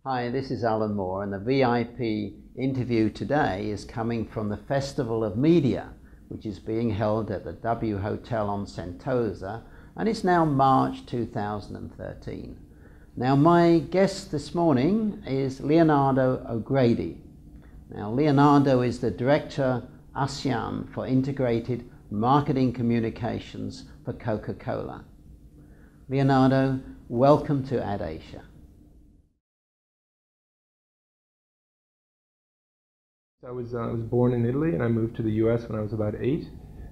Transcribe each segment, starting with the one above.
Hi, this is Allein Moore, and the VIP interview today is coming from the Festival of Media, which is being held at the W Hotel on Sentosa, and it's now March 2013. Now, my guest this morning is Leonardo O'Grady. Now, Leonardo is the Director ASEAN for Integrated Marketing Communications for Coca-Cola. Leonardo, welcome to AdAsia. I was born in Italy, and I moved to the US when I was about 8.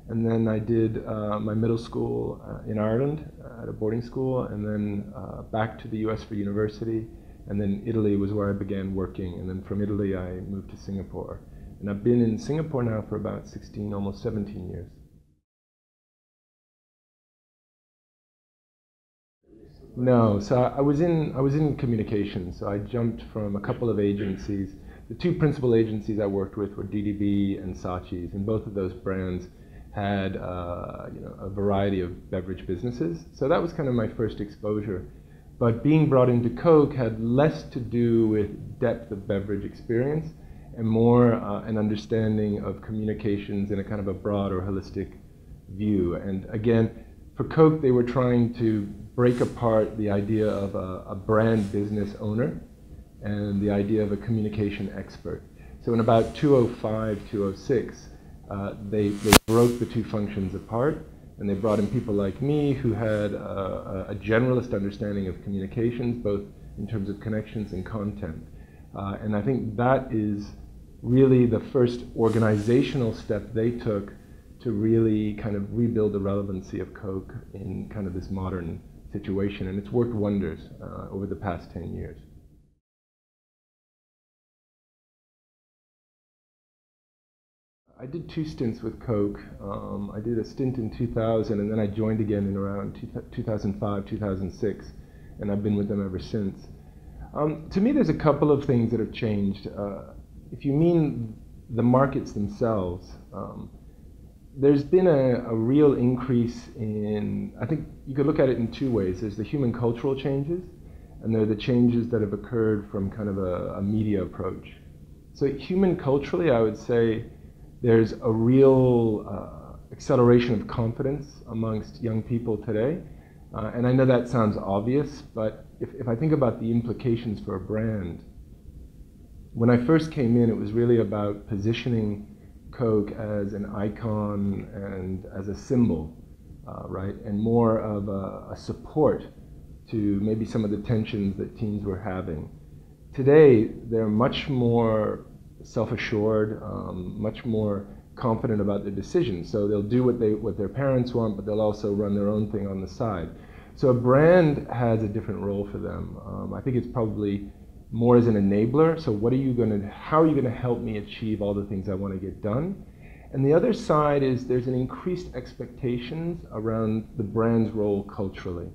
And then I did my middle school in Ireland at a boarding school, and then back to the US for university. And then Italy was where I began working. And then from Italy, I moved to Singapore. And I've been in Singapore now for about 16, almost 17 years. No, so I was in communications. So I jumped from a couple of agencies. The two principal agencies I worked with were DDB and Saatchi's, and both of those brands had a variety of beverage businesses. So that was kind of my first exposure. But being brought into Coke had less to do with depth of beverage experience and more an understanding of communications in a kind of a broad or holistic view. And again, for Coke, they were trying to break apart the idea of a brand business owner and the idea of a communication expert. So in about 2005, 2006, they broke the two functions apart, and they brought in people like me who had a generalist understanding of communications, both in terms of connections and content. And I think that is really the first organizational step they took to really kind of rebuild the relevancy of Coke in kind of this modern situation. And it's worked wonders over the past 10 years. I did 2 stints with Coke. I did a stint in 2000, and then I joined again in around 2005, 2006, and I've been with them ever since. To me, there's a couple of things that have changed. If you mean the markets themselves, there's been a real increase in, I think you could look at it in 2 ways. There's the human cultural changes, and there are the changes that have occurred from kind of a media approach. So human culturally, I would say, there's a real acceleration of confidence amongst young people today. And I know that sounds obvious, but if I think about the implications for a brand, when I first came in, it was really about positioning Coke as an icon and as a symbol, right? And more of a support to maybe some of the tensions that teens were having. Today, they're much more self-assured, much more confident about their decisions. So they'll do what their parents want, but they'll also run their own thing on the side. So a brand has a different role for them. I think it's probably more as an enabler. So how are you gonna help me achieve all the things I want to get done? And the other side is there's an increased expectations around the brand's role culturally.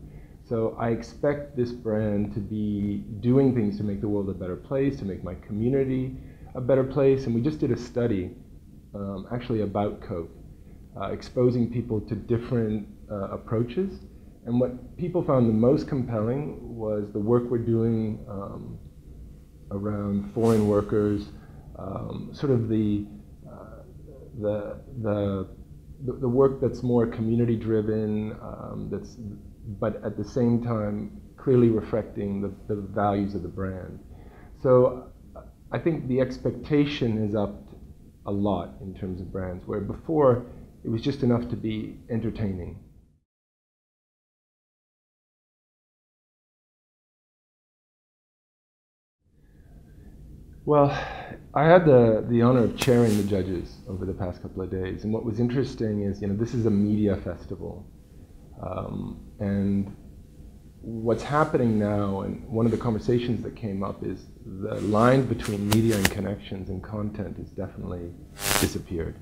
So I expect this brand to be doing things to make the world a better place, to make my community a better place. And we just did a study actually about Coke, exposing people to different approaches. And what people found the most compelling was the work we're doing around foreign workers, sort of the work that's more community driven, but at the same time clearly reflecting the values of the brand. So I think the expectation is upped a lot in terms of brands, where before it was just enough to be entertaining. Well, I had the honor of chairing the judges over the past couple of days, and what was interesting is, this is a media festival, and what's happening now, and one of the conversations that came up is the line between media and connections and content has definitely disappeared.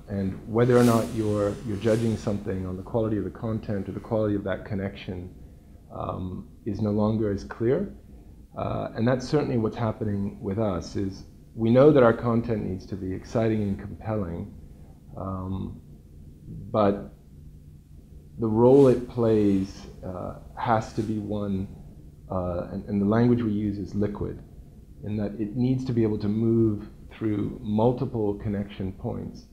And whether or not you're judging something on the quality of the content or the quality of that connection is no longer as clear. And that's certainly what's happening with us, is we know that our content needs to be exciting and compelling, but the role it plays has to be one and the language we use is liquid, in that it needs to be able to move through multiple connection points,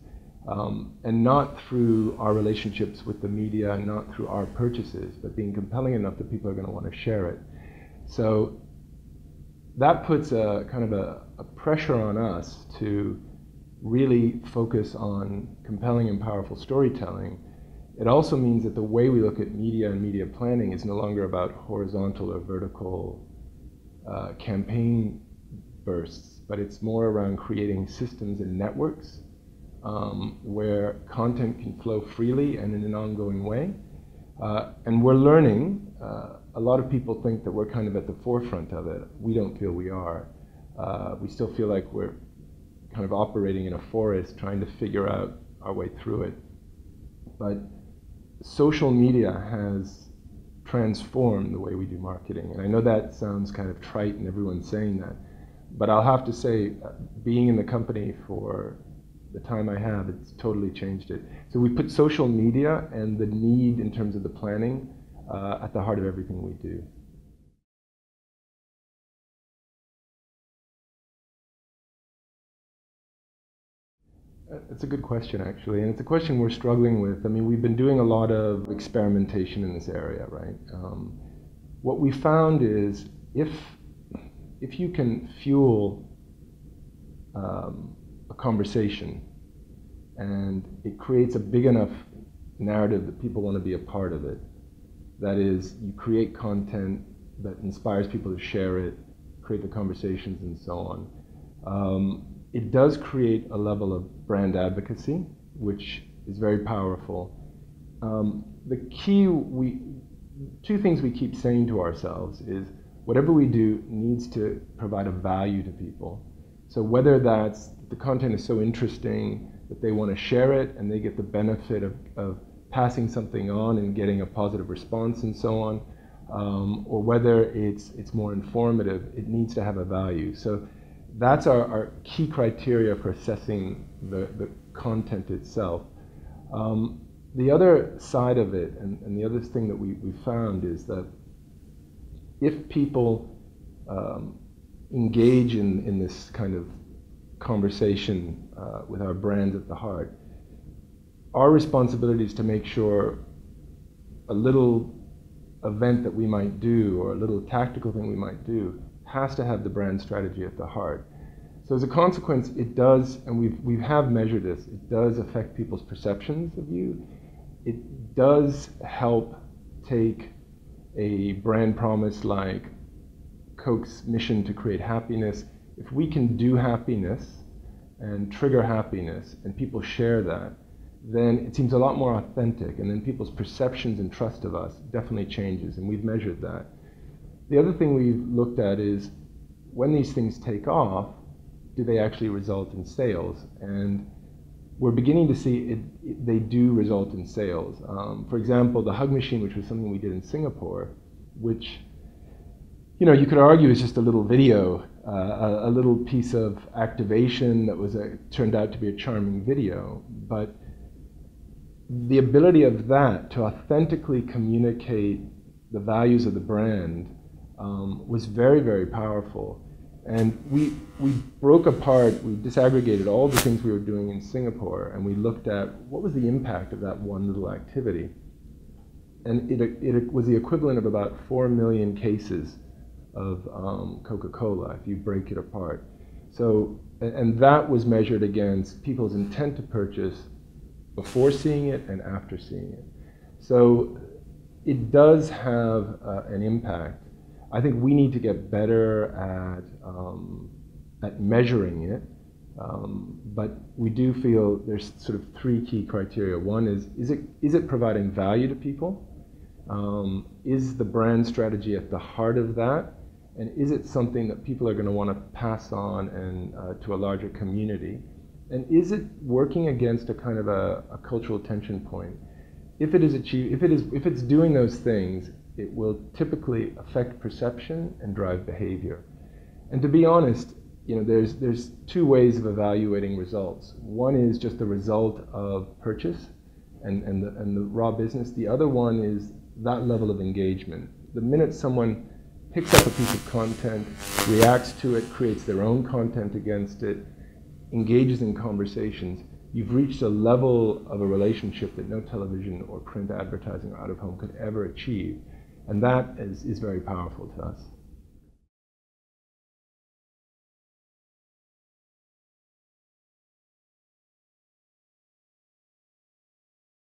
and not through our relationships with the media, not through our purchases, but being compelling enough that people are going to want to share it. So that puts a kind of a pressure on us to really focus on compelling and powerful storytelling. It also means that the way we look at media and media planning is no longer about horizontal or vertical campaign bursts, but it's more around creating systems and networks where content can flow freely and in an ongoing way. And we're learning. A lot of people think that we're kind of at the forefront of it. We don't feel we are. We still feel like we're kind of operating in a forest, trying to figure out our way through it. But social media has transformed the way we do marketing. And I know that sounds kind of trite and everyone's saying that, but I'll have to say, being in the company for the time I have, it's totally changed it. So we put social media and the need in terms of the planning at the heart of everything we do. It's a good question, actually, and it's a question we're struggling with. I mean, we've been doing a lot of experimentation in this area, right? What we found is if you can fuel a conversation and it creates a big enough narrative that people want to be a part of it, that is, you create content that inspires people to share it, create the conversations and so on, it does create a level of brand advocacy, which is very powerful. The key, two things we keep saying to ourselves is whatever we do needs to provide a value to people. So whether that's the content is so interesting that they want to share it and they get the benefit of passing something on and getting a positive response and so on, or whether it's more informative, it needs to have a value. So that's our key criteria for assessing the content itself. The other side of it, and the other thing that we found is that if people engage in this kind of conversation with our brand at the heart, our responsibility is to make sure a little event that we might do or a little tactical thing we might do has to have the brand strategy at the heart. So as a consequence, it does, and we have measured this, it does affect people's perceptions of you. It does help take a brand promise like Coke's mission to create happiness. If we can do happiness and trigger happiness and people share that, then it seems a lot more authentic, and then people's perceptions and trust of us definitely changes, and we've measured that. The other thing we've looked at is when these things take off, do they actually result in sales? And we're beginning to see they do result in sales. For example, the hug machine, which was something we did in Singapore, which you could argue is just a little video, a little piece of activation that turned out to be a charming video, but the ability of that to authentically communicate the values of the brand was very, very powerful. And we broke apart, we disaggregated all the things we were doing in Singapore, and we looked at what was the impact of that one little activity. And it was the equivalent of about 4 million cases of Coca-Cola, if you break it apart. So, and that was measured against people's intent to purchase before seeing it and after seeing it. So it does have an impact. I think we need to get better at measuring it, but we do feel there's sort of 3 key criteria. One is it providing value to people? Is the brand strategy at the heart of that? And is it something that people are going to want to pass on and to a larger community? And is it working against a kind of a cultural tension point? If it's doing those things, it will typically affect perception and drive behavior. And to be honest, there's 2 ways of evaluating results. One is just the result of purchase and the raw business. The other one is that level of engagement. The minute someone picks up a piece of content, reacts to it, creates their own content against it, engages in conversations, you've reached a level of a relationship that no television or print advertising or out-of-home could ever achieve. And that is very powerful to us.